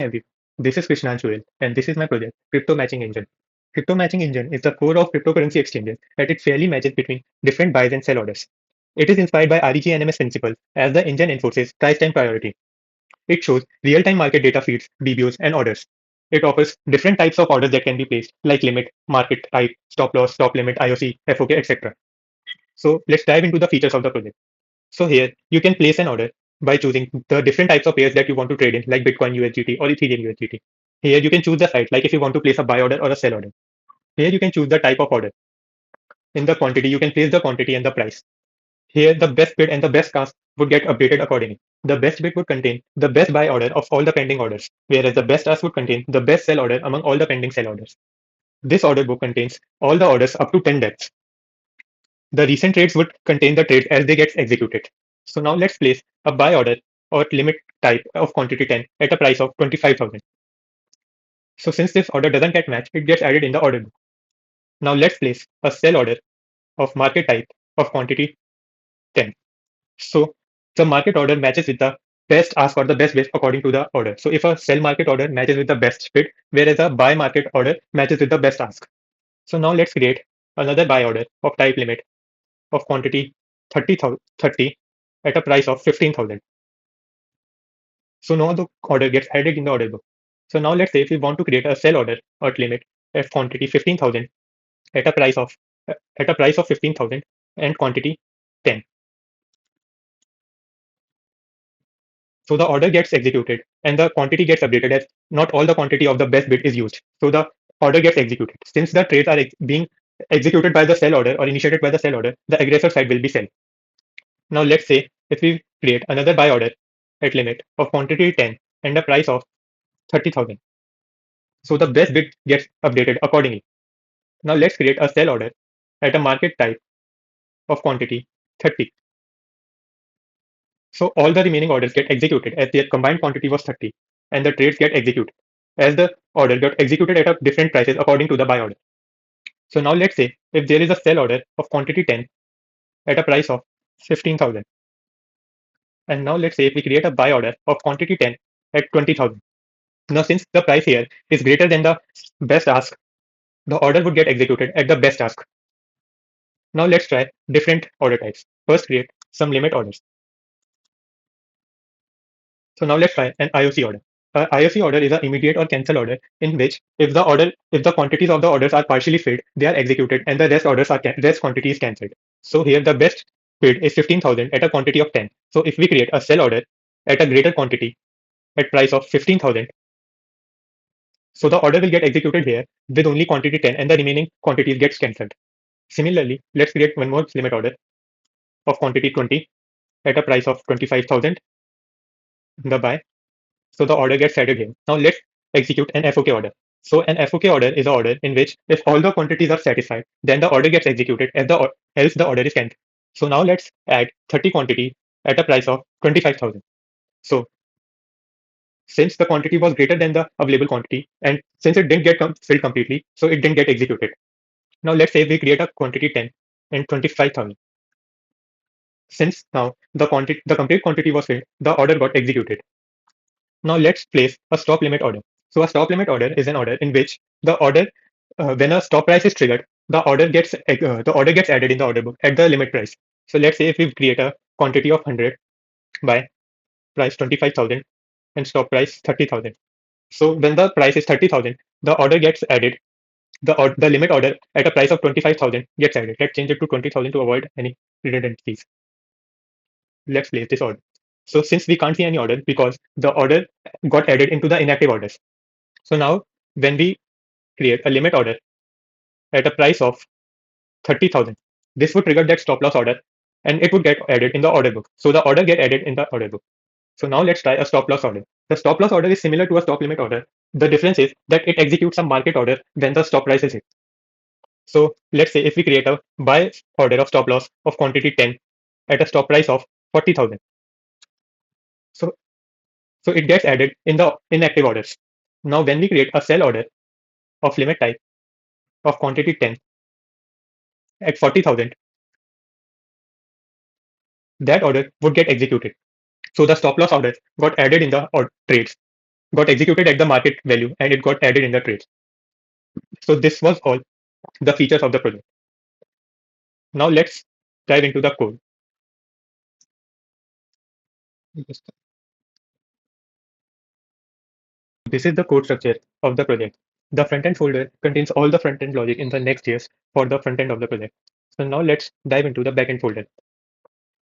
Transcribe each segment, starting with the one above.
everyone. This is Krishnan, and this is my project, Crypto Matching Engine. Crypto Matching Engine is the core of cryptocurrency exchanges that it fairly matches between different buys and sell orders. It is inspired by REGNMS principle as the engine enforces price time priority. It shows real-time market data feeds, BBOs, and orders. It offers different types of orders that can be placed, like limit, market type, stop loss, stop limit, IOC, FOK, etc. So let's dive into the features of the project. So here you can place an order by choosing the different types of pairs that you want to trade in, like Bitcoin USDT or Ethereum USDT. Here you can choose the site, like if you want to place a buy order or a sell order. Here you can choose the type of order. In the quantity, you can place the quantity and the price. Here the best bid and the best ask would get updated accordingly. The best bid would contain the best buy order of all the pending orders, whereas the best ask would contain the best sell order among all the pending sell orders. This order book contains all the orders up to 10 depths. The recent trades would contain the trades as they get executed. So now let's place a buy order or limit type of quantity 10 at a price of 25,000. So since this order doesn't get matched, it gets added in the order book. Now let's place a sell order of market type of quantity 10. So the market order matches with the best ask or the best bid according to the order. So if a sell market order matches with the best bid, whereas a buy market order matches with the best ask. So now let's create another buy order of type limit of quantity 30 at a price of 15,000. So now the order gets added in the order book. So now let's say if we want to create a sell order or limit at quantity 15,000 at a price of 15,000 and quantity 10. So the order gets executed and the quantity gets updated as not all the quantity of the best bid is used. So the order gets executed. Since the trades are being executed by the sell order or initiated by the sell order, the aggressor side will be sell. Now let's say if we create another buy order at limit of quantity 10 and a price of 30,000. So the best bid gets updated accordingly. Now let's create a sell order at a market type of quantity 30. So all the remaining orders get executed as their combined quantity was 30 and the trades get executed as the order got executed at a different prices according to the buy order. So now let's say if there is a sell order of quantity 10 at a price of 15,000. And now let's say if we create a buy order of quantity 10 at 20,000. Now since the price here is greater than the best ask, the order would get executed at the best ask. Now let's try different order types. First create some limit orders. So now let's try an IOC order. IOC order is an immediate or cancel order in which if the quantities of the orders are partially filled, they are executed and the rest quantity is cancelled. So here the best bid is 15,000 at a quantity of 10. So if we create a sell order at a greater quantity at price of 15,000, so the order will get executed here with only quantity 10 and the remaining quantities gets cancelled. Similarly, let's create one more limit order of quantity 20 at a price of 25,000, the buy. So the order gets added here. Now let's execute an FOK order. So an FOK order is an order in which if all the quantities are satisfied, then the order gets executed else the order is cancelled. So now let's add 30 quantity at a price of 25,000. So since the quantity was greater than the available quantity and since it didn't get filled completely, so it didn't get executed. Now let's say we create a quantity 10 and 25,000. Since now the complete quantity was filled, the order got executed. Now let's place a stop limit order. So a stop limit order is an order in which when a stop price is triggered, the order gets added in the order book at the limit price. So let's say if we create a quantity of 100 by price 25,000 and stop price 30,000. So when the price is 30,000, the order gets added. The limit order at a price of 25,000 gets added. Let's change it to 20,000 to avoid any redundancies. Let's place this order. So since we can't see any order because the order got added into the inactive orders. So now when we create a limit order at a price of 30,000, this would trigger that stop loss order and it would get added in the order book. So the order get added in the order book. So now let's try a stop loss order. The stop loss order is similar to a stop limit order. The difference is that it executes a market order when the stop price is hit. So let's say if we create a buy order of stop loss of quantity 10 at a stop price of 40,000. So it gets added in the inactive orders. Now when we create a sell order of limit type of quantity 10 at 40,000, that order would get executed. So the stop loss order got added in the trades. got executed at the market value and it got added in the trades. So this was all the features of the project. Now let's dive into the code. This is the code structure of the project. The front-end folder contains all the front-end logic in the Next.js for the front end of the project. So now let's dive into the backend folder.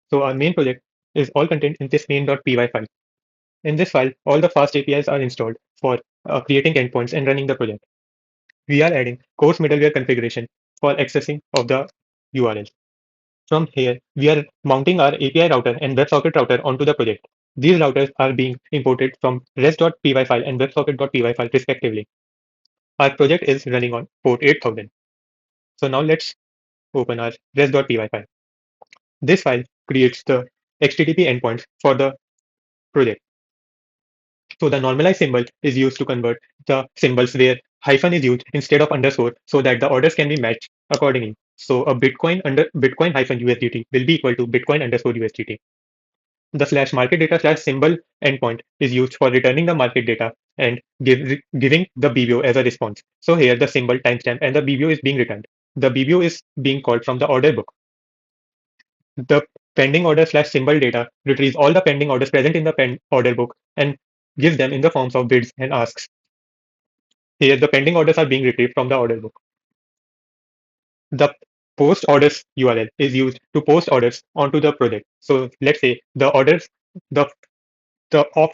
So our main project is all contained in this main.py file. In this file, all the fast APIs are installed for creating endpoints and running the project. We are adding coarse middleware configuration for accessing of the URL. From here, we are mounting our API router and WebSocket router onto the project. These routers are being imported from rest.py file and websocket.py file respectively. Our project is running on port 8000. So now let's open our rest.py file. This file creates the HTTP endpoints for the project. So the normalized symbol is used to convert the symbols where hyphen is used instead of underscore so that the orders can be matched accordingly. So a Bitcoin under Bitcoin hyphen USDT will be equal to Bitcoin underscore USDT. The slash market data slash symbol endpoint is used for returning the market data and giving the BBO as a response. So here the symbol timestamp and the BBO is being returned. The BBO is being called from the order book. The pending order slash symbol data retrieves all the pending orders present in the order book and gives them in the forms of bids and asks. Here the pending orders are being retrieved from the order book. The post orders URL is used to post orders onto the project. So let's say the orders, the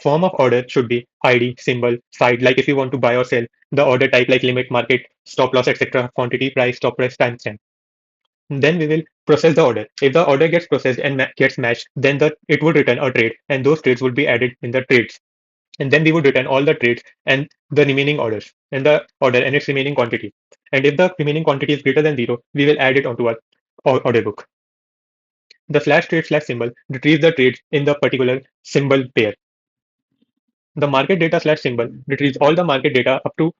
form of order should be ID, symbol, site, like if you want to buy or sell, the order type like limit, market, stop loss, etc., quantity, price, stop price, timestamp. Then we will process the order. If the order gets processed and gets matched, then it would return a trade, and those trades would be added in the trades. And then we would return all the trades and the remaining orders and the order and its remaining quantity. And if the remaining quantity is greater than zero, we will add it onto our order book. The slash trade slash symbol retrieves the trades in the particular symbol pair. The market data slash symbol retrieves all the market data up to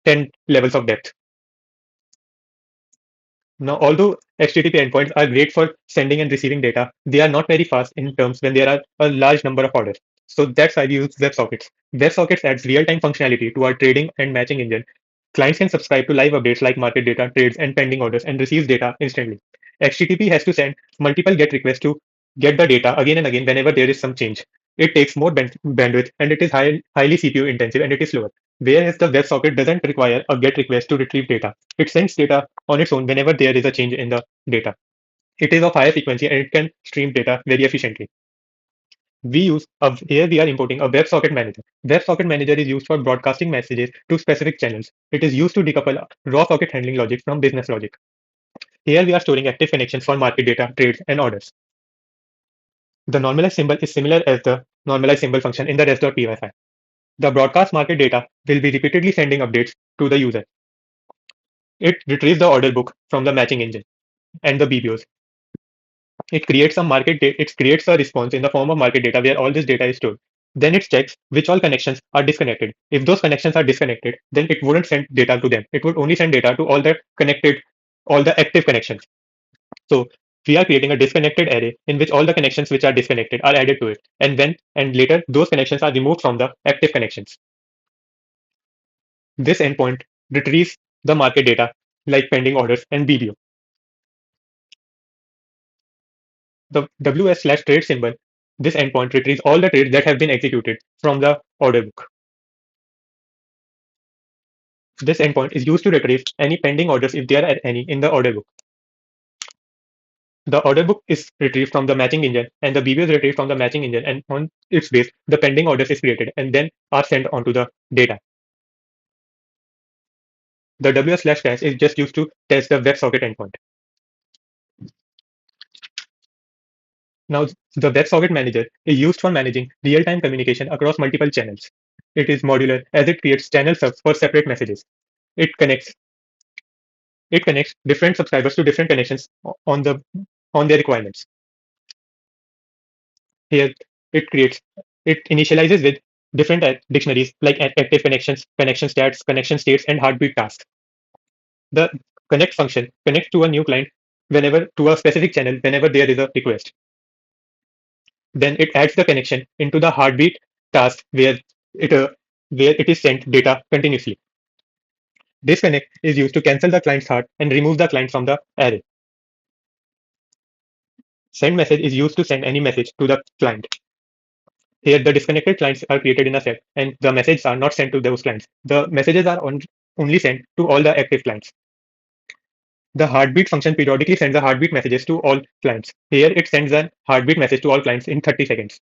10 levels of depth. Now, although HTTP endpoints are great for sending and receiving data, they are not very fast in terms when there are a large number of orders. So that's why we use WebSockets. WebSockets adds real-time functionality to our trading and matching engine. Clients can subscribe to live updates like market data, trades, and pending orders and receive data instantly. HTTP has to send multiple GET requests to get the data again and again whenever there is some change. It takes more bandwidth and it is highly CPU intensive and it is slower. Whereas the WebSocket doesn't require a GET request to retrieve data. It sends data on its own whenever there is a change in the data. It is of higher frequency and it can stream data very efficiently. Here we are importing a WebSocket manager. WebSocket manager is used for broadcasting messages to specific channels. It is used to decouple raw socket handling logic from business logic. Here we are storing active connections for market data, trades, and orders. The normalized symbol is similar as the normalized symbol function in the rest.py file. The broadcast market data will be repeatedly sending updates to the user. It retrieves the order book from the matching engine and the BBOs. It creates a response in the form of market data where all this data is stored. Then it checks which all connections are disconnected. If those connections are disconnected, then it wouldn't send data to them. It would only send data to all the active connections. So we are creating a disconnected array in which all the connections which are disconnected are added to it. And later those connections are removed from the active connections. This endpoint retrieves the market data like pending orders and BBO. The WS slash trade symbol, this endpoint retrieves all the trades that have been executed from the order book. This endpoint is used to retrieve any pending orders if there are any in the order book. The order book is retrieved from the matching engine and the BBO is retrieved from the matching engine, and on its base, the pending orders is created and then are sent onto the data. The WS slash test is just used to test the WebSocket endpoint. Now, the WebSocket Manager is used for managing real-time communication across multiple channels. It is modular as it creates channel subs for separate messages. It connects it connects different subscribers to different connections on their requirements. Here, it initializes with different dictionaries like active connections, connection stats, connection states, and heartbeat tasks. The connect function connects to a new client whenever to a specific channel whenever there is a request. Then it adds the connection into the heartbeat task where it where it is sent data continuously. Disconnect is used to cancel the client's heart and remove the client from the array. Send message is used to send any message to the client. Here, the disconnected clients are created in a set, and the messages are not sent to those clients. The messages are only sent to all the active clients. The heartbeat function periodically sends the heartbeat messages to all clients. Here, it sends a heartbeat message to all clients in 30 seconds.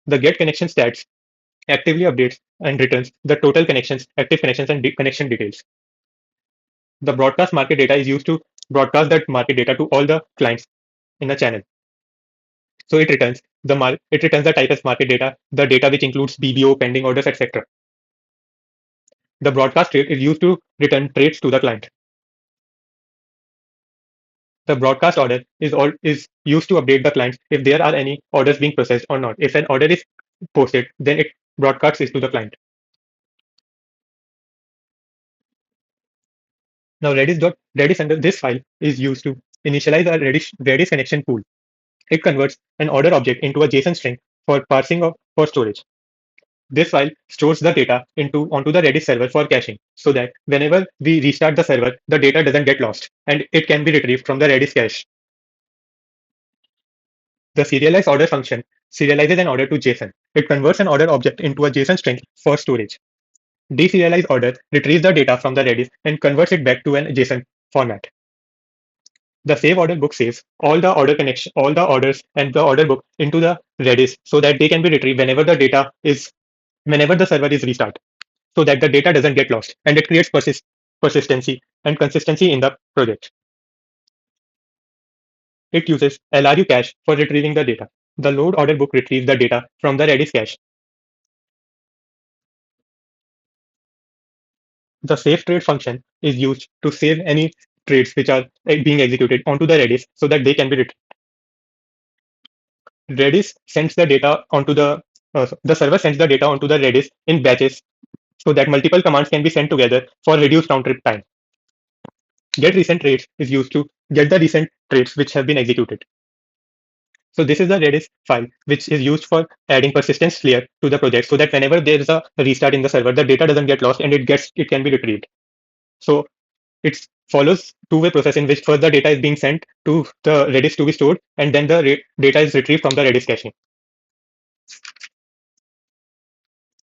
The get connection stats actively updates and returns the total connections, active connections, and connection details. The broadcast market data is used to broadcast that market data to all the clients in a channel. So it returns the type as market data, the data which includes BBO, pending orders, etc. The broadcast rate is used to return trades to the client. The broadcast order is used to update the clients if there are any orders being processed or not. If an order is posted, then it broadcasts it to the client. Now Redis under this file is used to initialize a Redis connection pool. It converts an order object into a JSON string for parsing or for storage. This file stores the data onto the Redis server for caching, so that whenever we restart the server, the data doesn't get lost and it can be retrieved from the Redis cache. The serialize order function serializes an order to JSON. It converts an order object into a JSON string for storage. Deserialize order retrieves the data from the Redis and converts it back to an JSON format. The save order book saves all the orders and the order book into the Redis so that they can be retrieved whenever the server is restarted, so that the data doesn't get lost and it creates persistency and consistency in the project. It uses LRU cache for retrieving the data. The load order book retrieves the data from the Redis cache. The save trade function is used to save any trades which are being executed onto the Redis so that they can be retrieved. Redis sends the data onto the server sends the data onto the Redis in batches so that multiple commands can be sent together for reduced round trip time. Get recent trades is used to get the recent trades which have been executed. So this is the Redis file which is used for adding persistence layer to the project so that whenever there is a restart in the server, the data doesn't get lost and it can be retrieved. So it follows two-way process in which first the data is being sent to the Redis to be stored and then the data is retrieved from the Redis caching.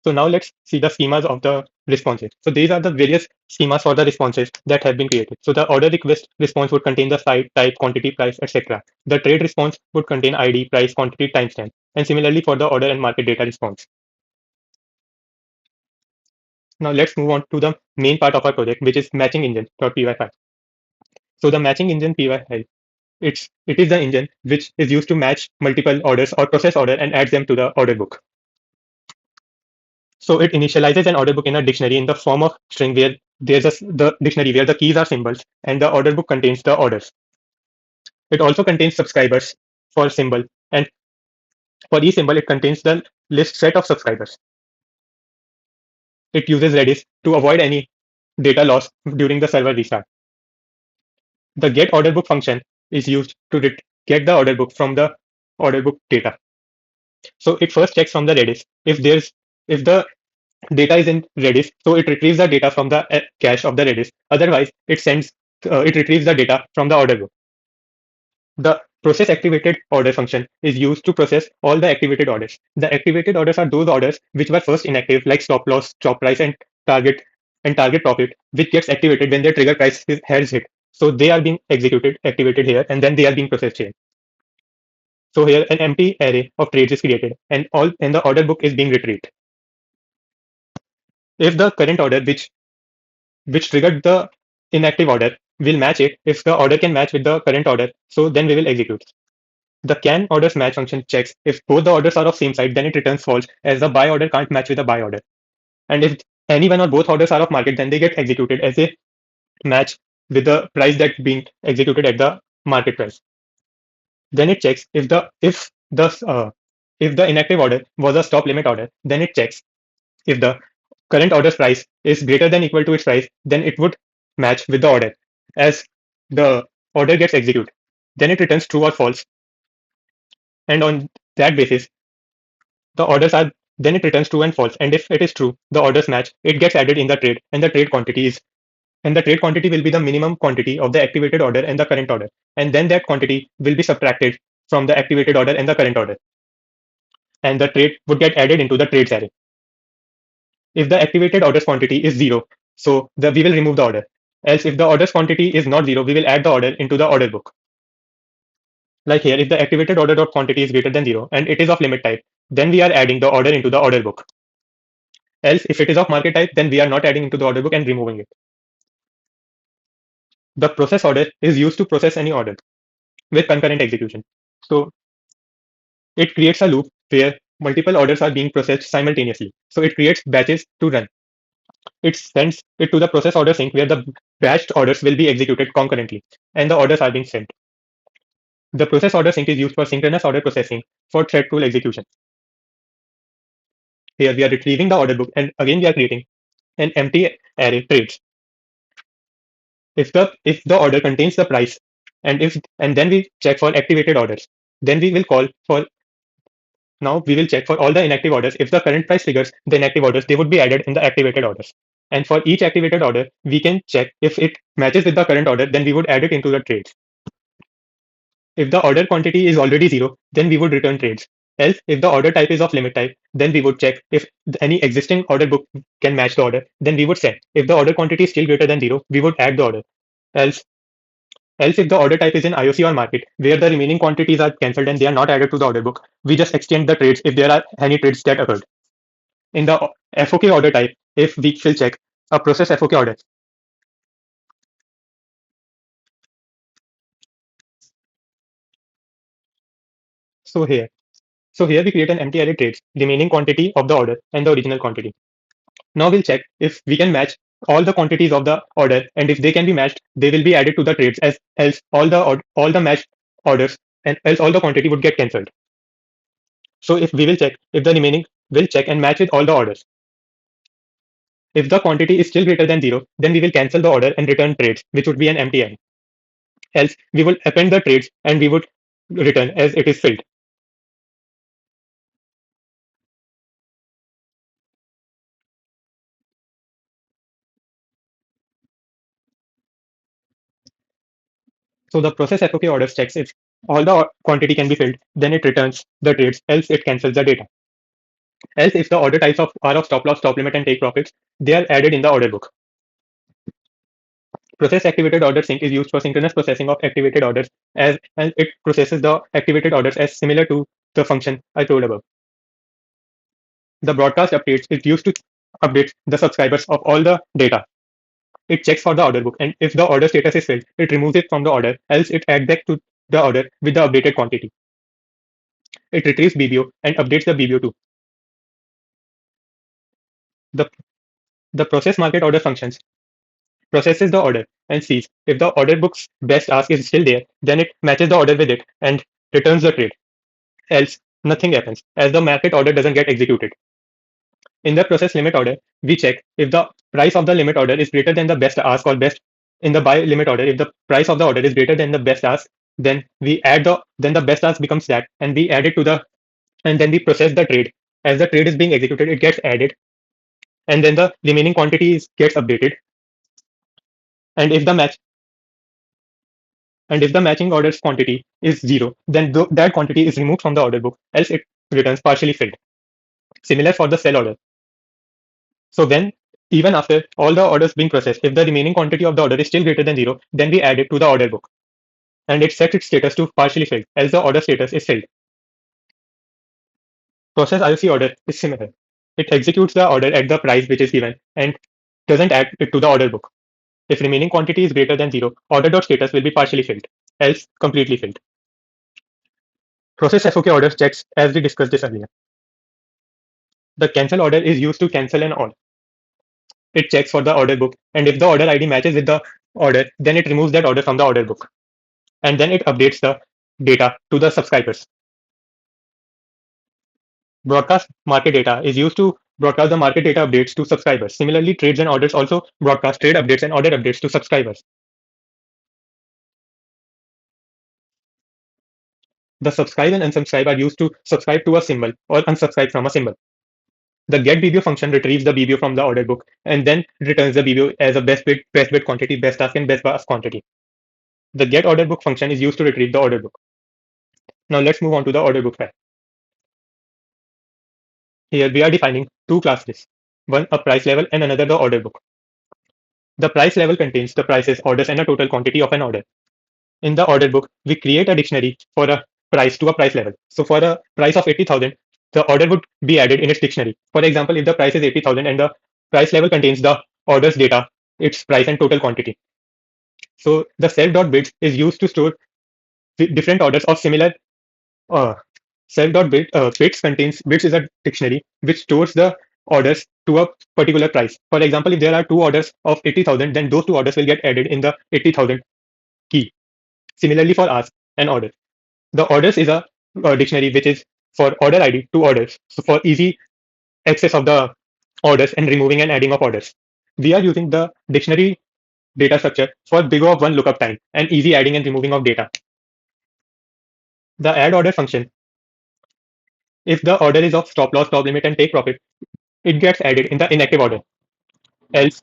So now let's see the schemas of the responses. So these are the various schemas for the responses that have been created. So the order request response would contain the site, type, quantity, price, etc. The trade response would contain ID, price, quantity, timestamp. And similarly for the order and market data response. Now let's move on to the main part of our project, which is matching engine.py file. So the matching engine py file, it is the engine which is used to match multiple orders or process order and adds them to the order book. So it initializes an order book in a dictionary in the form of string where the dictionary where the keys are symbols and the order book contains the orders. It also contains subscribers for symbol, and for each symbol it contains the list set of subscribers. It uses Redis to avoid any data loss during the server restart. The get order book function is used to get the order book from the order book data. So it first checks from the Redis if the data is in Redis, so it retrieves the data from the cache of the Redis. Otherwise, it retrieves the data from the order book. The process activated order function is used to process all the activated orders. The activated orders are those orders which were first inactive, like stop loss, stop price, target and target profit, which gets activated when their trigger price has hit. So they are being activated here, and then they are being processed here. So here an empty array of trades is created, and the order book is being retrieved. If the current order which triggered the inactive order will match it, if the order can match with the current order, so then we will execute. The can orders match function checks if both the orders are of same site, then it returns false as the buy order can't match with the buy order. And if any one or both orders are of market, then they get executed as they match with the price that's being executed at the market price. Then it checks if the inactive order was a stop limit order, then it checks if the current order's price is greater than equal to its price, then it would match with the order as the order gets executed. Then it returns true or false. And on that basis, the orders are then it returns true and false. And if it is true, the orders match, it gets added in the trade, and the trade quantity will be the minimum quantity of the activated order and the current order. And then that quantity will be subtracted from the activated order and the current order. And the trade would get added into the trades array. If the activated orders quantity is zero, so we will remove the order. Else, if the orders quantity is not zero, we will add the order into the order book. Like here, if the activated order dot quantity is greater than zero and it is of limit type, then we are adding the order into the order book. Else, if it is of market type, then we are not adding into the order book and removing it. The process order is used to process any order with concurrent execution. So it creates a loop where multiple orders are being processed simultaneously. So it creates batches to run. It sends it to the process order sink where the batched orders will be executed concurrently and the orders are being sent. The process order sink is used for synchronous order processing for thread tool execution. Here we are retrieving the order book and again we are creating an empty array trades. If the order contains the price and then we check for activated orders, then we will call for now we will check for all the inactive orders. If the current price triggers the inactive orders, they would be added in the activated orders. And for each activated order, we can check if it matches with the current order, then we would add it into the trades. If the order quantity is already zero, then we would return trades. Else, if the order type is of limit type, then we would check if any existing order book can match the order, then we would send. If the order quantity is still greater than zero, we would add the order. Else, else if the order type is in IOC or market, where the remaining quantities are cancelled and they are not added to the order book, we just exchange the trades if there are any trades that occurred. In the FOK order type, if we will check a process FOK order, so here, we create an empty array trades, remaining quantity of the order and the original quantity. Now we'll check if we can match all the quantities of the order, and if they can be matched, they will be added to the trades. As else, all the matched orders and else all the quantity would get cancelled. So if we will check if the remaining will check and match with all the orders. If the quantity is still greater than zero, then we will cancel the order and return trades, which would be an empty array. Else, we will append the trades and we would return as it is filled. So the process FOK orders checks if all the quantity can be filled, then it returns the trades, else it cancels the data. Else, if the order types are of stop loss, stop limit, and take profits, they are added in the order book. Process activated order sync is used for synchronous processing of activated orders and it processes the activated orders as similar to the function I told above. The broadcast updates is used to update the subscribers of all the data. It checks for the order book, and if the order status is filled, it removes it from the order, else it adds back to the order with the updated quantity. It retrieves BBO and updates the BBO too. The, the process market order functions processes the order and sees if the order book's best ask is still there, then it matches the order with it and returns the trade. Else, nothing happens as the market order doesn't get executed. In the process limit order, we check if the price of the limit order is greater than the best ask or best in the buy limit order. If the price of the order is greater than the best ask, then then the best ask becomes that and we add it to the and then we process the trade. As the trade is being executed, it gets added and then the remaining quantity gets updated. And if the match and if the matching order's quantity is zero, then that quantity is removed from the order book, else it returns partially filled. Similar for the sell order. So when even after all the orders being processed, if the remaining quantity of the order is still greater than zero, then we add it to the order book. And it sets its status to partially filled, else the order status is filled. Process IOC order is similar. It executes the order at the price which is given and doesn't add it to the order book. If remaining quantity is greater than zero, order.status will be partially filled, else completely filled. Process FOK order checks as we discussed this earlier. The cancel order is used to cancel an order. It checks for the order book, and if the order ID matches with the order, then it removes that order from the order book. And then it updates the data to the subscribers. Broadcast market data is used to broadcast the market data updates to subscribers. Similarly, trades and orders also broadcast trade updates and order updates to subscribers. The subscribe and unsubscribe are used to subscribe to a symbol or unsubscribe from a symbol. The get BBO function retrieves the BBO from the order book and then returns the BBO as a best bid quantity, best ask, and best ask quantity. The get order book function is used to retrieve the order book. Now let's move on to the order book file. Here we are defining two classes, one a price level and another the order book. The price level contains the prices, orders, and a total quantity of an order. In the order book, we create a dictionary for a price to a price level. So for a price of 80,000, the order would be added in its dictionary. For example, if the price is 80,000 and the price level contains the orders data, its price and total quantity. So the self.bids is used to store different orders of similar uh, self.bids contains bids is a dictionary which stores the orders to a particular price. For example, if there are two orders of 80,000, then those two orders will get added in the 80,000 key. Similarly for ask and order. The orders is a dictionary which is for order ID to orders. So for easy access of the orders and removing and adding of orders. We are using the dictionary data structure for big of one lookup time and easy adding and removing of data. The add order function, if the order is of stop loss, stop limit, and take profit, it gets added in the inactive order. Else,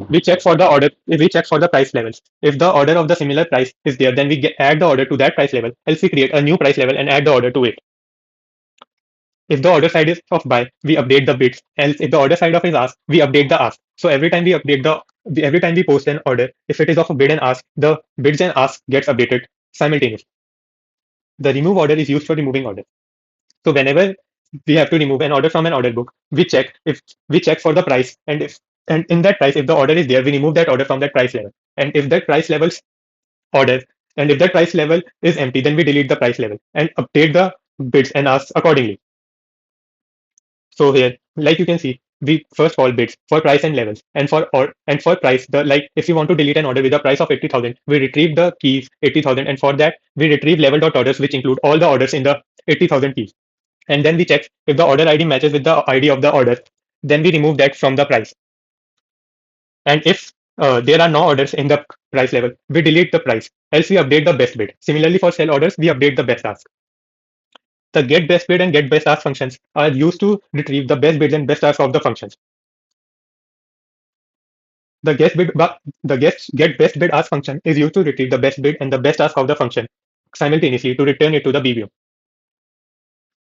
we check for the order. We check for the price levels. If the order of the similar price is there, then add the order to that price level. Else, we create a new price level and add the order to it. If the order side is of buy, we update the bids. Else, if the order side of is ask, we update the ask. So every time we post an order, if it is of a bid and ask, the bids and ask gets updated simultaneously. The remove order is used for removing order. So whenever we have to remove an order from an order book, we check for the price, and in that price, if the order is there, we remove that order from that price level. And if that price level's order, and if that price level is empty, then we delete the price level and update the bids and asks accordingly. So here, like you can see, we first call bids for price and levels, and for price, the like if you want to delete an order with a price of 80,000, we retrieve the keys 80,000, and for that we retrieve level dot orders, which include all the orders in the 80,000 keys. And then we check if the order ID matches with the ID of the order, then we remove that from the price. And if there are no orders in the price level, we delete the price, else we update the best bid. Similarly, for sell orders, we update the best ask. The get best bid and get best ask functions are used to retrieve the best bids and best ask of the functions. The get best bid ask function is used to retrieve the best bid and the best ask of the function simultaneously to return it to the BBO.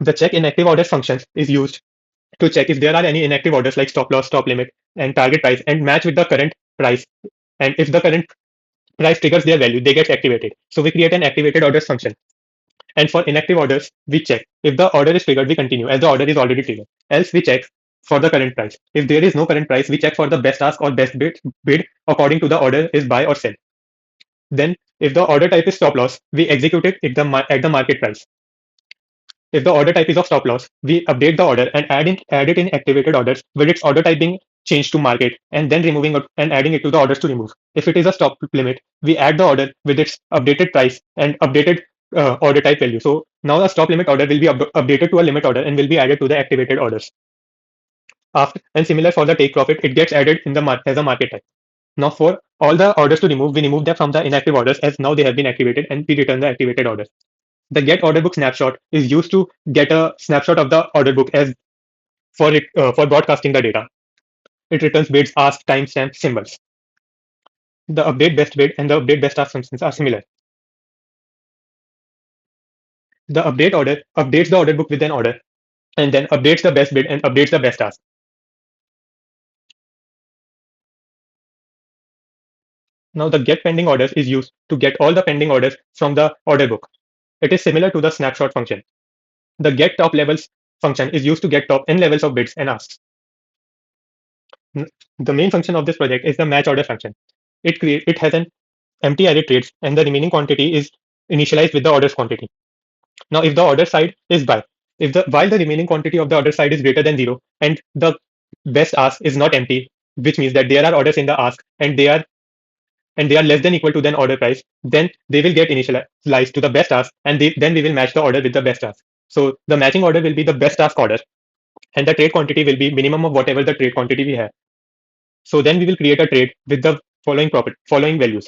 The check inactive orders function is used to check if there are any inactive orders like stop loss, stop limit, and target price and match with the current price. And if the current price triggers their value, they get activated. So we create an activated orders function. And for inactive orders, we check if the order is triggered, we continue as the order is already triggered. Else we check for the current price. If there is no current price, we check for the best ask or best bid according to the order is buy or sell. Then if the order type is stop loss, we execute it at the market price. If the order type is of stop loss, we update the order and add it in activated orders with its order type being changed to market and then removing it and adding it to the orders to remove. If it is a stop limit, we add the order with its updated price and updated order type value. So now the stop limit order will be updated to a limit order and will be added to the activated orders. After and similar for the take profit, it gets added in the as a market type. Now for all the orders to remove, we remove them from the inactive orders as now they have been activated and we return the activated orders. The get order book snapshot is used to get a snapshot of the order book as for broadcasting the data. It returns bids, ask, timestamp, symbols. The update best bid and the update best ask functions are similar. The update order updates the order book with an order and then updates the best bid and updates the best ask. Now the get pending orders is used to get all the pending orders from the order book. It is similar to the snapshot function. The get top levels function is used to get top n levels of bids and asks. The main function of this project is the match order function. It has an empty array trades and the remaining quantity is initialized with the orders quantity. Now if the order side is buy, if the while the remaining quantity of the order side is greater than 0 and the best ask is not empty, which means that there are orders in the ask and they are less than equal to the order price, then they will get initialized to the best ask and then we will match the order with the best ask. So the matching order will be the best ask order and the trade quantity will be minimum of whatever the trade quantity we have. So then we will create a trade with the following values.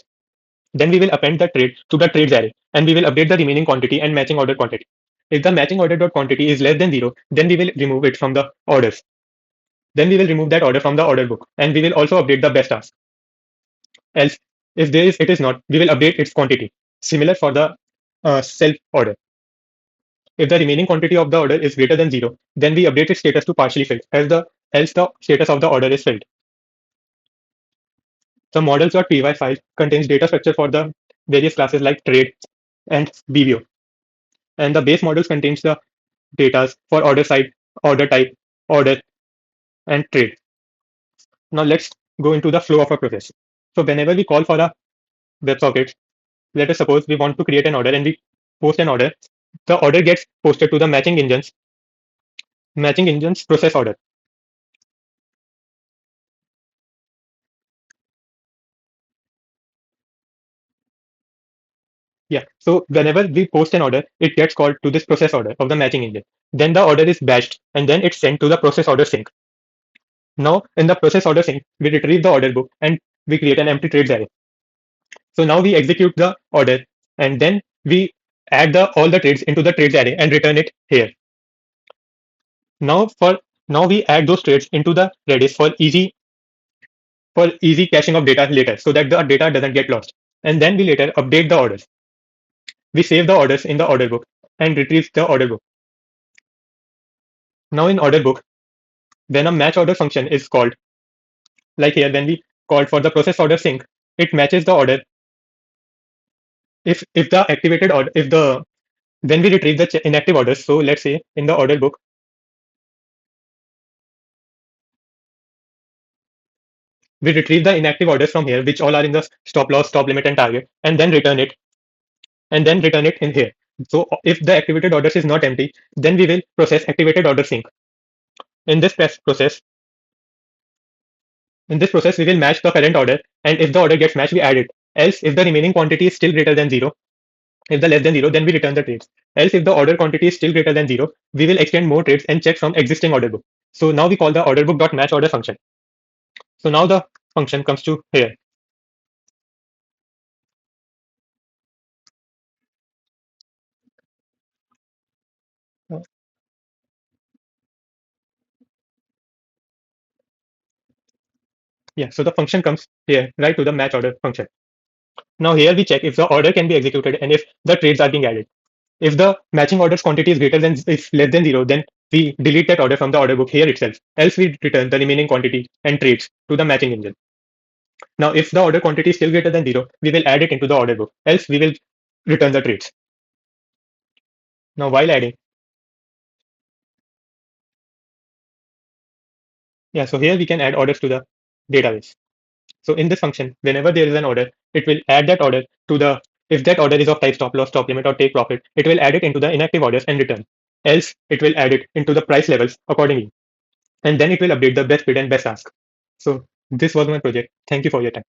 Then we will append the trade to the trades array and we will update the remaining quantity and matching order quantity. If the matching order dot quantity is less than 0, then we will remove it from the orders. Then we will remove that order from the order book, and we will also update the best ask. Else, if there is, it is not, we will update its quantity. Similar for the self order. If the remaining quantity of the order is greater than 0, then we update its status to partially filled, else the status of the order is filled. The models.py file contains data structure for the various classes like trade and BVO, and the base models contains the data for order side, order type, order, and trade. Now let's go into the flow of a process. So whenever we call for a WebSocket, let us suppose we want to create an order and we post an order. The order gets posted to the matching engines process order. Yeah. So whenever we post an order, it gets called to this process order of the matching engine. Then the order is batched and then it's sent to the process order sync. Now in the process order sync, we retrieve the order book and we create an empty trades array. So now we execute the order and then we add all the trades into the trades array and return it here. Now for now we add those trades into the Redis for easy caching of data later so that the data doesn't get lost. And then we later update the orders. We save the orders in the order book and retrieve the order book. Now in order book, when a match order function is called, like here when we called for the process order sync, it matches the order. If the activated order, if the when we retrieve the inactive orders, so let's say in the order book, we retrieve the inactive orders from here, which all are in the stop loss, stop limit, and target, and then return it in here. So if the activated orders is not empty, then we will process activated order sync. In this process, we will match the current order, and if the order gets matched, we add it. Else, if the remaining quantity is still greater than 0, if the less than 0, then we return the trades. Else, if the order quantity is still greater than 0, we will extend more trades and check from existing order book. So now we call the order book.match order function. So now the function comes to here. Yeah, so the function comes here, right to the match order function. Now here we check if the order can be executed and if the trades are being added. If the matching orders quantity is greater than is less than 0, then we delete that order from the order book here itself. Else we return the remaining quantity and trades to the matching engine. Now if the order quantity is still greater than 0, we will add it into the order book. Else we will return the trades. Now while adding, yeah, so here we can add orders to the database. So in this function, whenever there is an order, it will add that order to the, if that order is of type stop loss, stop limit, or take profit, it will add it into the inactive orders and return. Else, it will add it into the price levels accordingly. And then it will update the best bid and best ask. So this was my project. Thank you for your time.